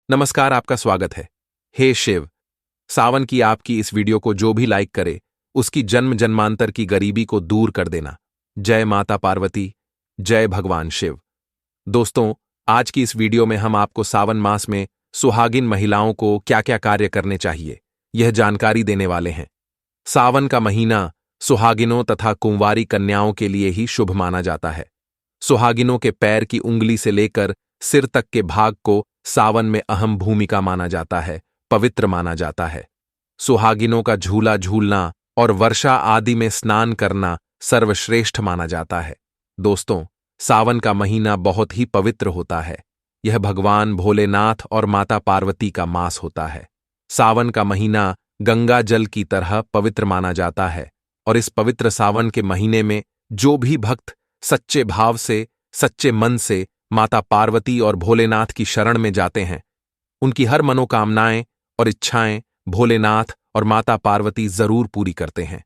नमस्कार, आपका स्वागत है। हे शिव, सावन की आपकी इस वीडियो को जो भी लाइक करे उसकी जन्म जन्मांतर की गरीबी को दूर कर देना। जय माता पार्वती, जय भगवान शिव। दोस्तों, आज की इस वीडियो में हम आपको सावन मास में सुहागिन महिलाओं को क्या क्या कार्य करने चाहिए, यह जानकारी देने वाले हैं। सावन का महीना सुहागिनों तथा कुंवारी कन्याओं के लिए ही शुभ माना जाता है। सुहागिनों के पैर की उंगली से लेकर सिर तक के भाग को सावन में अहम भूमिका माना जाता है, पवित्र माना जाता है। सुहागिनों का झूला झूलना और वर्षा आदि में स्नान करना सर्वश्रेष्ठ माना जाता है। दोस्तों, सावन का महीना बहुत ही पवित्र होता है। यह भगवान भोलेनाथ और माता पार्वती का मास होता है। सावन का महीना गंगा जल की तरह पवित्र माना जाता है और इस पवित्र सावन के महीने में जो भी भक्त सच्चे भाव से, सच्चे मन से माता पार्वती और भोलेनाथ की शरण में जाते हैं, उनकी हर मनोकामनाएं और इच्छाएं भोलेनाथ और माता पार्वती जरूर पूरी करते हैं।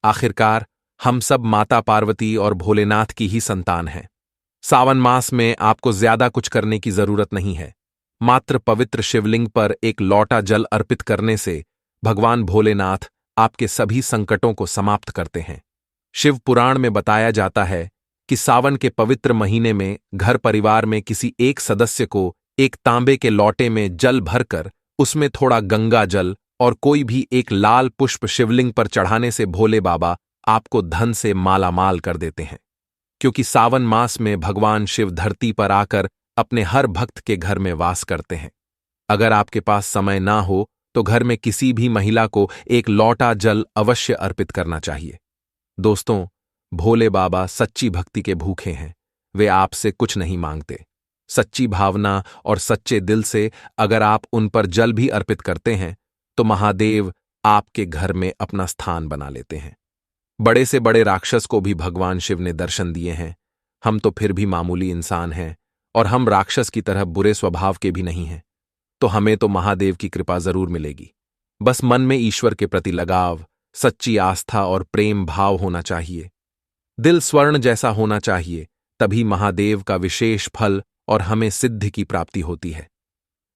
आखिरकार हम सब माता पार्वती और भोलेनाथ की ही संतान हैं। सावन मास में आपको ज्यादा कुछ करने की जरूरत नहीं है। मात्र पवित्र शिवलिंग पर एक लौटा जल अर्पित करने से भगवान भोलेनाथ आपके सभी संकटों को समाप्त करते हैं। शिव पुराण में बताया जाता है कि सावन के पवित्र महीने में घर परिवार में किसी एक सदस्य को एक तांबे के लौटे में जल भरकर उसमें थोड़ा गंगा जल और कोई भी एक लाल पुष्प शिवलिंग पर चढ़ाने से भोले बाबा आपको धन से मालामाल कर देते हैं। क्योंकि सावन मास में भगवान शिव धरती पर आकर अपने हर भक्त के घर में वास करते हैं। अगर आपके पास समय ना हो तो घर में किसी भी महिला को एक लौटा जल अवश्य अर्पित करना चाहिए। दोस्तों, भोले बाबा सच्ची भक्ति के भूखे हैं। वे आपसे कुछ नहीं मांगते। सच्ची भावना और सच्चे दिल से अगर आप उन पर जल भी अर्पित करते हैं तो महादेव आपके घर में अपना स्थान बना लेते हैं। बड़े से बड़े राक्षस को भी भगवान शिव ने दर्शन दिए हैं। हम तो फिर भी मामूली इंसान हैं और हम राक्षस की तरह बुरे स्वभाव के भी नहीं हैं, तो हमें तो महादेव की कृपा जरूर मिलेगी। बस मन में ईश्वर के प्रति लगाव, सच्ची आस्था और प्रेम भाव होना चाहिए। दिल स्वर्ण जैसा होना चाहिए, तभी महादेव का विशेष फल और हमें सिद्धि की प्राप्ति होती है।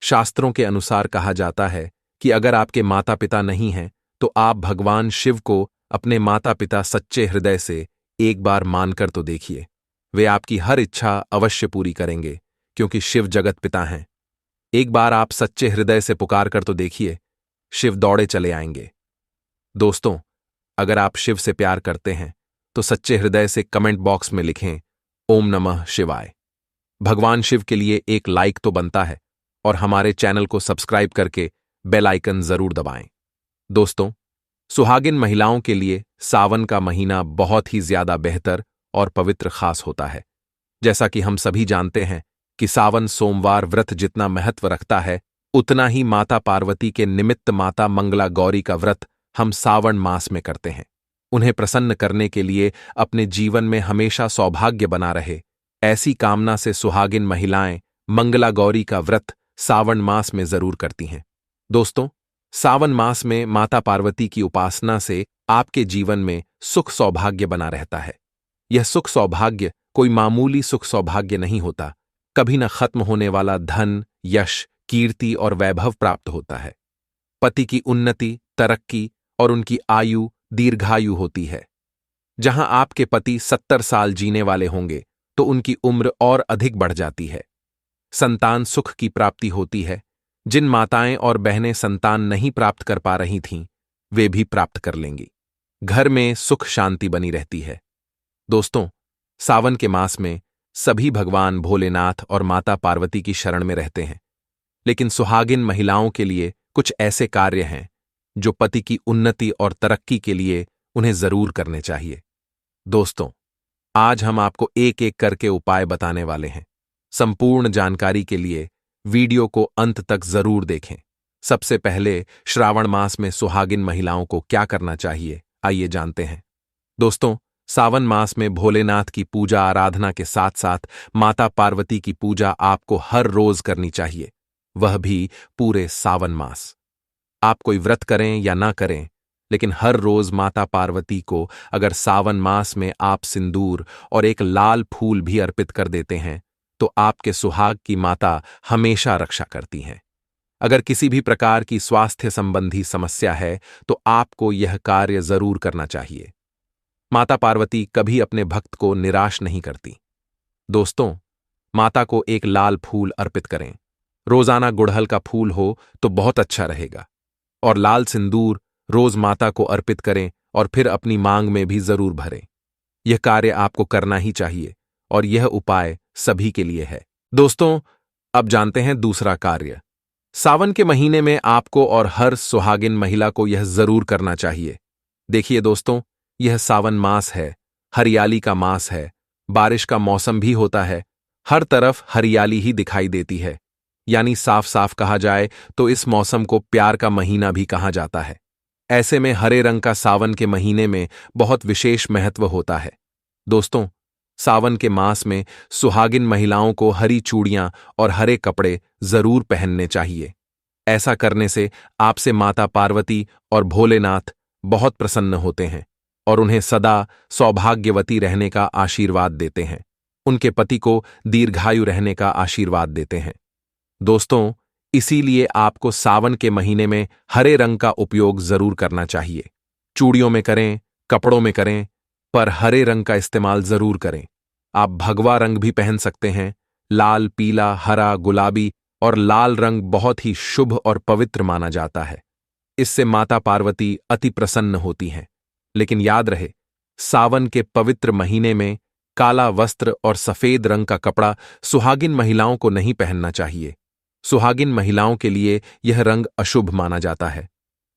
शास्त्रों के अनुसार कहा जाता है कि अगर आपके माता पिता नहीं हैं तो आप भगवान शिव को अपने माता पिता सच्चे हृदय से एक बार मानकर तो देखिए। वे आपकी हर इच्छा अवश्य पूरी करेंगे, क्योंकि शिव जगत पिता हैं। एक बार आप सच्चे हृदय से पुकार कर तो देखिए, शिव दौड़े चले आएंगे। दोस्तों, अगर आप शिव से प्यार करते हैं तो सच्चे हृदय से कमेंट बॉक्स में लिखें ओम नमः शिवाय। भगवान शिव के लिए एक लाइक तो बनता है और हमारे चैनल को सब्सक्राइब करके बेल आइकन जरूर दबाएं। दोस्तों, सुहागिन महिलाओं के लिए सावन का महीना बहुत ही ज्यादा बेहतर और पवित्र खास होता है। जैसा कि हम सभी जानते हैं कि सावन सोमवार व्रत जितना महत्व रखता है, उतना ही माता पार्वती के निमित्त माता मंगला गौरी का व्रत हम सावन मास में करते हैं। उन्हें प्रसन्न करने के लिए अपने जीवन में हमेशा सौभाग्य बना रहे, ऐसी कामना से सुहागिन महिलाएं मंगला गौरी का व्रत सावन मास में जरूर करती हैं। दोस्तों, सावन मास में माता पार्वती की उपासना से आपके जीवन में सुख सौभाग्य बना रहता है। यह सुख सौभाग्य कोई मामूली सुख सौभाग्य नहीं होता। कभी न खत्म होने वाला धन, यश, कीर्ति और वैभव प्राप्त होता है। पति की उन्नति, तरक्की और उनकी आयु दीर्घायु होती है। जहां आपके पति 70 साल जीने वाले होंगे तो उनकी उम्र और अधिक बढ़ जाती है। संतान सुख की प्राप्ति होती है। जिन माताएं और बहनें संतान नहीं प्राप्त कर पा रही थीं, वे भी प्राप्त कर लेंगी। घर में सुख शांति बनी रहती है। दोस्तों, सावन के मास में सभी भगवान भोलेनाथ और माता पार्वती की शरण में रहते हैं, लेकिन सुहागिन महिलाओं के लिए कुछ ऐसे कार्य हैं जो पति की उन्नति और तरक्की के लिए उन्हें जरूर करने चाहिए। दोस्तों, आज हम आपको एक एक करके उपाय बताने वाले हैं। संपूर्ण जानकारी के लिए वीडियो को अंत तक जरूर देखें। सबसे पहले श्रावण मास में सुहागिन महिलाओं को क्या करना चाहिए, आइए जानते हैं। दोस्तों, सावन मास में भोलेनाथ की पूजा आराधना के साथ साथ माता पार्वती की पूजा आपको हर रोज करनी चाहिए, वह भी पूरे सावन मास। आप कोई व्रत करें या ना करें, लेकिन हर रोज माता पार्वती को अगर सावन मास में आप सिंदूर और एक लाल फूल भी अर्पित कर देते हैं तो आपके सुहाग की माता हमेशा रक्षा करती हैं। अगर किसी भी प्रकार की स्वास्थ्य संबंधी समस्या है तो आपको यह कार्य जरूर करना चाहिए। माता पार्वती कभी अपने भक्त को निराश नहीं करती। दोस्तों, माता को एक लाल फूल अर्पित करें। रोजाना गुड़हल का फूल हो तो बहुत अच्छा रहेगा। और लाल सिंदूर रोज माता को अर्पित करें और फिर अपनी मांग में भी जरूर भरें। यह कार्य आपको करना ही चाहिए और यह उपाय सभी के लिए है। दोस्तों, अब जानते हैं दूसरा कार्य। सावन के महीने में आपको और हर सुहागिन महिला को यह जरूर करना चाहिए। देखिए दोस्तों, यह सावन मास है, हरियाली का मास है, बारिश का मौसम भी होता है, हर तरफ हरियाली ही दिखाई देती है। यानी साफ साफ कहा जाए तो इस मौसम को प्यार का महीना भी कहा जाता है। ऐसे में हरे रंग का सावन के महीने में बहुत विशेष महत्व होता है। दोस्तों, सावन के मास में सुहागिन महिलाओं को हरी चूड़ियां और हरे कपड़े जरूर पहनने चाहिए। ऐसा करने से आपसे माता पार्वती और भोलेनाथ बहुत प्रसन्न होते हैं और उन्हें सदा सौभाग्यवती रहने का आशीर्वाद देते हैं। उनके पति को दीर्घायु रहने का आशीर्वाद देते हैं। दोस्तों, इसीलिए आपको सावन के महीने में हरे रंग का उपयोग जरूर करना चाहिए। चूड़ियों में करें, कपड़ों में करें, पर हरे रंग का इस्तेमाल जरूर करें। आप भगवा रंग भी पहन सकते हैं। लाल, पीला, हरा, गुलाबी और लाल रंग बहुत ही शुभ और पवित्र माना जाता है। इससे माता पार्वती अति प्रसन्न होती हैं। लेकिन याद रहे, सावन के पवित्र महीने में काला वस्त्र और सफेद रंग का कपड़ा सुहागिन महिलाओं को नहीं पहनना चाहिए। सुहागिन महिलाओं के लिए यह रंग अशुभ माना जाता है।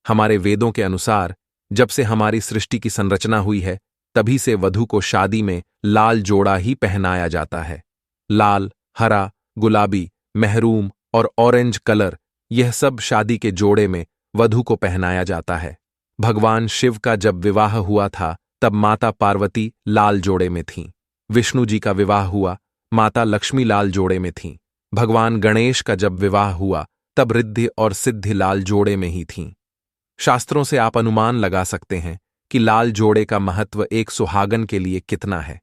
हमारे वेदों के अनुसार जब से हमारी सृष्टि की संरचना हुई है, तभी से वधू को शादी में लाल जोड़ा ही पहनाया जाता है। लाल, हरा, गुलाबी, महरून और ऑरेंज कलर, यह सब शादी के जोड़े में वधू को पहनाया जाता है। भगवान शिव का जब विवाह हुआ था तब माता पार्वती लाल जोड़े में थीं। विष्णु जी का विवाह हुआ, माता लक्ष्मी लाल जोड़े में थीं। भगवान गणेश का जब विवाह हुआ तब रिद्धि और सिद्धि लाल जोड़े में ही थीं। शास्त्रों से आप अनुमान लगा सकते हैं कि लाल जोड़े का महत्व एक सुहागन के लिए कितना है।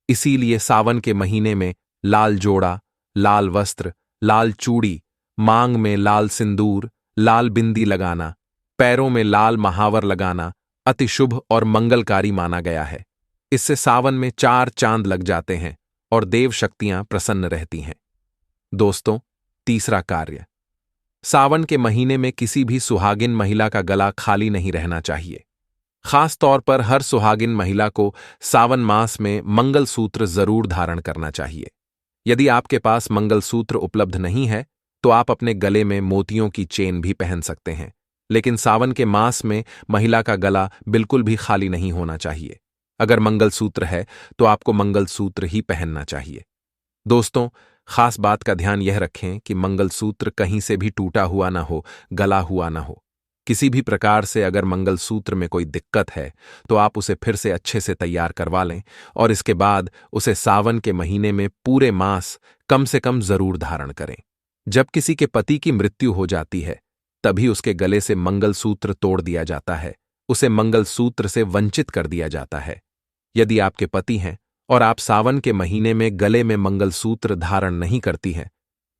इसीलिए सावन के महीने में लाल जोड़ा, लाल वस्त्र, लाल चूड़ी, मांग में लाल सिंदूर, लाल बिंदी लगाना, पैरों में लाल महावर लगाना अति शुभ और मंगलकारी माना गया है। इससे सावन में 4 चांद लग जाते हैं और देव शक्तियां प्रसन्न रहती हैं। दोस्तों, तीसरा कार्य। सावन के महीने में किसी भी सुहागिन महिला का गला खाली नहीं रहना चाहिए। खास तौर पर हर सुहागिन महिला को सावन मास में मंगलसूत्र जरूर धारण करना चाहिए। यदि आपके पास मंगलसूत्र उपलब्ध नहीं है तो आप अपने गले में मोतियों की चेन भी पहन सकते हैं। लेकिन सावन के मास में महिला का गला बिल्कुल भी खाली नहीं होना चाहिए। अगर मंगलसूत्र है तो आपको मंगलसूत्र ही पहनना चाहिए। दोस्तों, खास बात का ध्यान यह रखें कि मंगलसूत्र कहीं से भी टूटा हुआ ना हो, गला हुआ ना हो। किसी भी प्रकार से अगर मंगलसूत्र में कोई दिक्कत है तो आप उसे फिर से अच्छे से तैयार करवा लें और इसके बाद उसे सावन के महीने में पूरे मास कम से कम जरूर धारण करें। जब किसी के पति की मृत्यु हो जाती है तभी उसके गले से मंगलसूत्र तोड़ दिया जाता है, उसे मंगलसूत्र से वंचित कर दिया जाता है। यदि आपके पति हैं और आप सावन के महीने में गले में मंगलसूत्र धारण नहीं करती हैं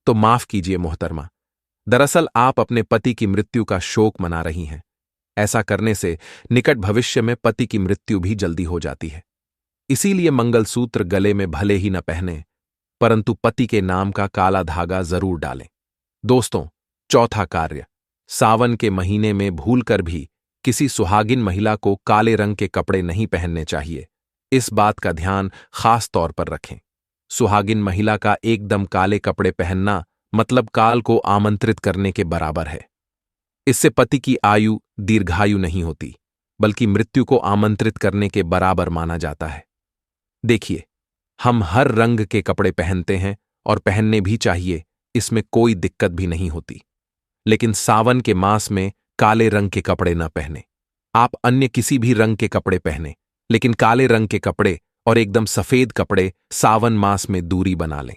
तो माफ कीजिए मोहतरमा, दरअसल आप अपने पति की मृत्यु का शोक मना रही हैं। ऐसा करने से निकट भविष्य में पति की मृत्यु भी जल्दी हो जाती है। इसीलिए मंगलसूत्र गले में भले ही न पहने, परंतु पति के नाम का काला धागा जरूर डालें। दोस्तों, चौथा कार्य। सावन के महीने में भूलकर भी किसी सुहागिन महिला को काले रंग के कपड़े नहीं पहनने चाहिए। इस बात का ध्यान खास तौर पर रखें। सुहागिन महिला का एकदम काले कपड़े पहनना मतलब काल को आमंत्रित करने के बराबर है। इससे पति की आयु दीर्घायु नहीं होती, बल्कि मृत्यु को आमंत्रित करने के बराबर माना जाता है। देखिए, हम हर रंग के कपड़े पहनते हैं और पहनने भी चाहिए, इसमें कोई दिक्कत भी नहीं होती। लेकिन सावन के मास में काले रंग के कपड़े न पहने। आप अन्य किसी भी रंग के कपड़े पहने, लेकिन काले रंग के कपड़े और एकदम सफेद कपड़े सावन मास में दूरी बना लें।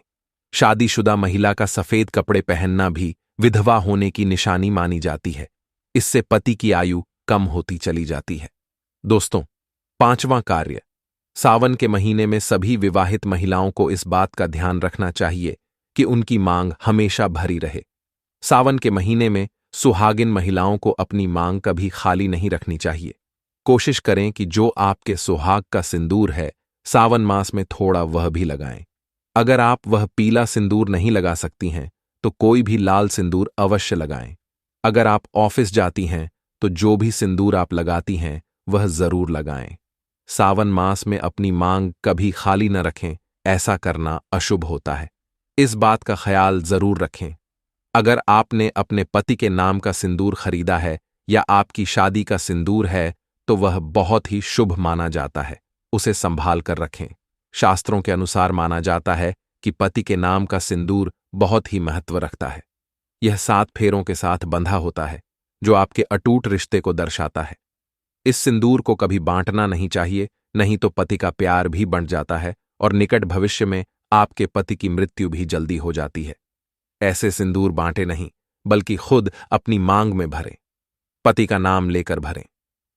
शादीशुदा महिला का सफेद कपड़े पहनना भी विधवा होने की निशानी मानी जाती है। इससे पति की आयु कम होती चली जाती है। दोस्तों, पांचवां कार्य। सावन के महीने में सभी विवाहित महिलाओं को इस बात का ध्यान रखना चाहिए कि उनकी मांग हमेशा भरी रहे। सावन के महीने में सुहागिन महिलाओं को अपनी मांग कभी खाली नहीं रखनी चाहिए। कोशिश करें कि जो आपके सुहाग का सिंदूर है, सावन मास में थोड़ा वह भी लगाएं। अगर आप वह पीला सिंदूर नहीं लगा सकती हैं, तो कोई भी लाल सिंदूर अवश्य लगाएं। अगर आप ऑफिस जाती हैं, तो जो भी सिंदूर आप लगाती हैं, वह जरूर लगाएं। सावन मास में अपनी मांग कभी खाली न रखें, ऐसा करना अशुभ होता है। इस बात का ख्याल जरूर रखें। अगर आपने अपने पति के नाम का सिंदूर खरीदा है या आपकी शादी का सिंदूर है, तो वह बहुत ही शुभ माना जाता है। उसे संभाल कर रखें। शास्त्रों के अनुसार माना जाता है कि पति के नाम का सिंदूर बहुत ही महत्व रखता है। यह 7 फेरों के साथ बंधा होता है, जो आपके अटूट रिश्ते को दर्शाता है। इस सिंदूर को कभी बांटना नहीं चाहिए, नहीं तो पति का प्यार भी बंट जाता है और निकट भविष्य में आपके पति की मृत्यु भी जल्दी हो जाती है। ऐसे सिंदूर बांटे नहीं, बल्कि खुद अपनी मांग में भरें। पति का नाम लेकर भरें।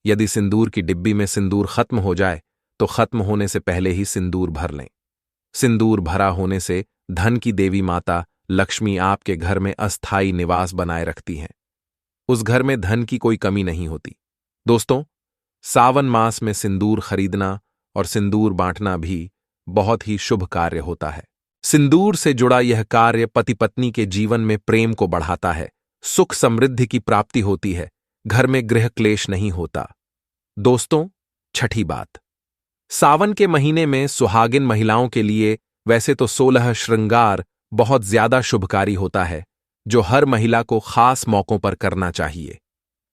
यदि सिंदूर की डिब्बी में सिंदूर खत्म हो जाए, तो खत्म होने से पहले ही सिंदूर भर लें। सिंदूर भरा होने से धन की देवी माता लक्ष्मी आपके घर में अस्थायी निवास बनाए रखती हैं। उस घर में धन की कोई कमी नहीं होती। दोस्तों, सावन मास में सिंदूर खरीदना और सिंदूर बांटना भी बहुत ही शुभ कार्य होता है। सिंदूर से जुड़ा यह कार्य पति पत्नी के जीवन में प्रेम को बढ़ाता है, सुख समृद्धि की प्राप्ति होती है, घर में गृह क्लेश नहीं होता। दोस्तों, छठी बात, सावन के महीने में सुहागिन महिलाओं के लिए वैसे तो 16 श्रृंगार बहुत ज्यादा शुभकारी होता है, जो हर महिला को खास मौकों पर करना चाहिए।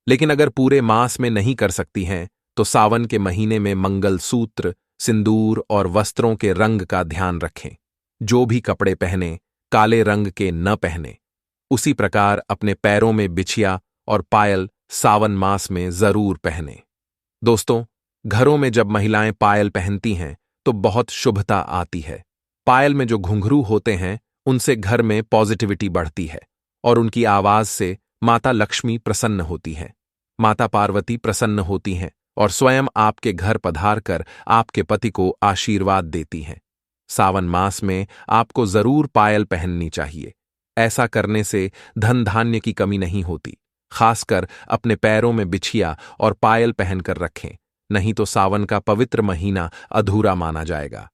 लेकिन अगर पूरे मास में नहीं कर सकती हैं, तो सावन के महीने में मंगलसूत्र, सिंदूर और वस्त्रों के रंग का ध्यान रखें। जो भी कपड़े पहने, काले रंग के न पहने। उसी प्रकार अपने पैरों में बिछिया और पायल सावन मास में जरूर पहने। दोस्तों, घरों में जब महिलाएं पायल पहनती हैं, तो बहुत शुभता आती है। पायल में जो घुंघरू होते हैं, उनसे घर में पॉजिटिविटी बढ़ती है और उनकी आवाज से माता लक्ष्मी प्रसन्न होती हैं, माता पार्वती प्रसन्न होती हैं और स्वयं आपके घर पधार कर आपके पति को आशीर्वाद देती हैं। सावन मास में आपको जरूर पायल पहननी चाहिए। ऐसा करने से धन धान्य की कमी नहीं होती। खासकर अपने पैरों में बिछिया और पायल पहनकर रखें, नहीं तो सावन का पवित्र महीना अधूरा माना जाएगा।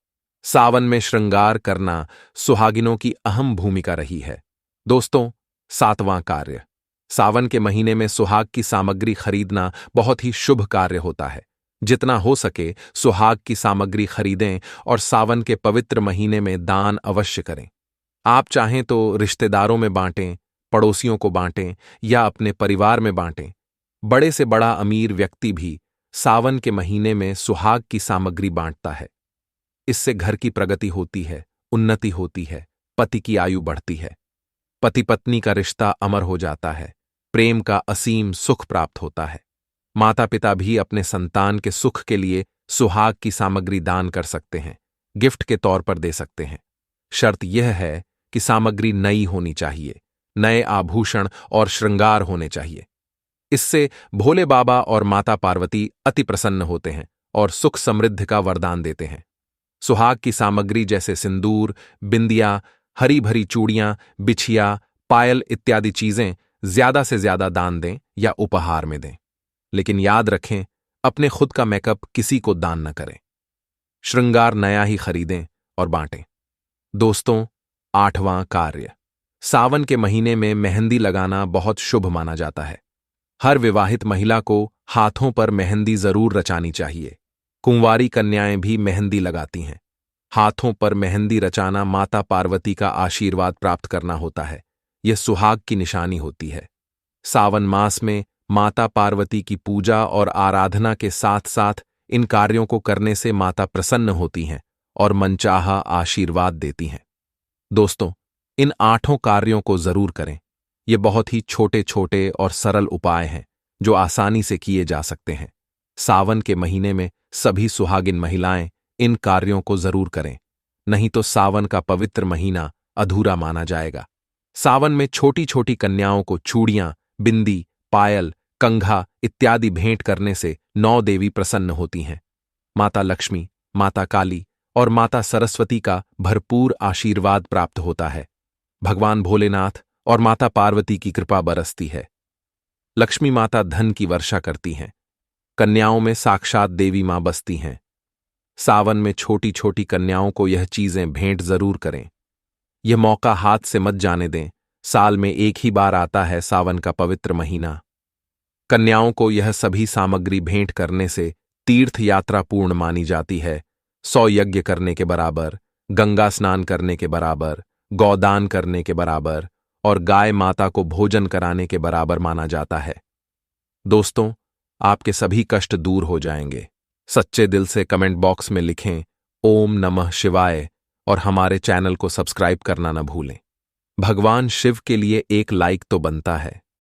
सावन में श्रृंगार करना सुहागिनों की अहम भूमिका रही है। दोस्तों, 7वां कार्य, सावन के महीने में सुहाग की सामग्री खरीदना बहुत ही शुभ कार्य होता है। जितना हो सके सुहाग की सामग्री खरीदें और सावन के पवित्र महीने में दान अवश्य करें। आप चाहें तो रिश्तेदारों में बांटें, पड़ोसियों को बांटें या अपने परिवार में बांटें। बड़े से बड़ा अमीर व्यक्ति भी सावन के महीने में सुहाग की सामग्री बांटता है। इससे घर की प्रगति होती है, उन्नति होती है, पति की आयु बढ़ती है, पति पत्नी का रिश्ता अमर हो जाता है, प्रेम का असीम सुख प्राप्त होता है। माता पिता भी अपने संतान के सुख के लिए सुहाग की सामग्री दान कर सकते हैं, गिफ्ट के तौर पर दे सकते हैं। शर्त यह है कि सामग्री नई होनी चाहिए, नए आभूषण और श्रृंगार होने चाहिए। इससे भोले बाबा और माता पार्वती अति प्रसन्न होते हैं और सुख समृद्धि का वरदान देते हैं। सुहाग की सामग्री जैसे सिंदूर, बिंदिया, हरी भरी चूड़ियां, बिछिया, पायल इत्यादि चीजें ज्यादा से ज्यादा दान दें या उपहार में दें। लेकिन याद रखें, अपने खुद का मेकअप किसी को दान न करें। श्रृंगार नया ही खरीदें और बांटें। दोस्तों, 8वां कार्य, सावन के महीने में मेहंदी लगाना बहुत शुभ माना जाता है। हर विवाहित महिला को हाथों पर मेहंदी जरूर रचानी चाहिए। कुंवारी कन्याएं भी मेहंदी लगाती हैं। हाथों पर मेहंदी रचाना माता पार्वती का आशीर्वाद प्राप्त करना होता है। यह सुहाग की निशानी होती है। सावन मास में माता पार्वती की पूजा और आराधना के साथ साथ इन कार्यों को करने से माता प्रसन्न होती हैं और मनचाहा आशीर्वाद देती हैं। दोस्तों, इन 8 कार्यों को जरूर करें। ये बहुत ही छोटे छोटे और सरल उपाय हैं जो आसानी से किए जा सकते हैं। सावन के महीने में सभी सुहागिन महिलाएं इन कार्यों को जरूर करें, नहीं तो सावन का पवित्र महीना अधूरा माना जाएगा। सावन में छोटी छोटी कन्याओं को चूड़ियां, बिंदी, पायल, कंघा इत्यादि भेंट करने से 9 देवी प्रसन्न होती हैं। माता लक्ष्मी, माता काली और माता सरस्वती का भरपूर आशीर्वाद प्राप्त होता है। भगवान भोलेनाथ और माता पार्वती की कृपा बरसती है। लक्ष्मी माता धन की वर्षा करती हैं। कन्याओं में साक्षात देवी मां बसती हैं। सावन में छोटी छोटी कन्याओं को यह चीजें भेंट जरूर करें। यह मौका हाथ से मत जाने दें। साल में एक ही बार आता है सावन का पवित्र महीना। कन्याओं को यह सभी सामग्री भेंट करने से तीर्थ यात्रा पूर्ण मानी जाती है। 100 यज्ञ करने के बराबर, गंगा स्नान करने के बराबर, गौदान करने के बराबर और गाय माता को भोजन कराने के बराबर माना जाता है। दोस्तों, आपके सभी कष्ट दूर हो जाएंगे। सच्चे दिल से कमेंट बॉक्स में लिखें ओम नमः शिवाय और हमारे चैनल को सब्सक्राइब करना न भूलें। भगवान शिव के लिए एक लाइक तो बनता है।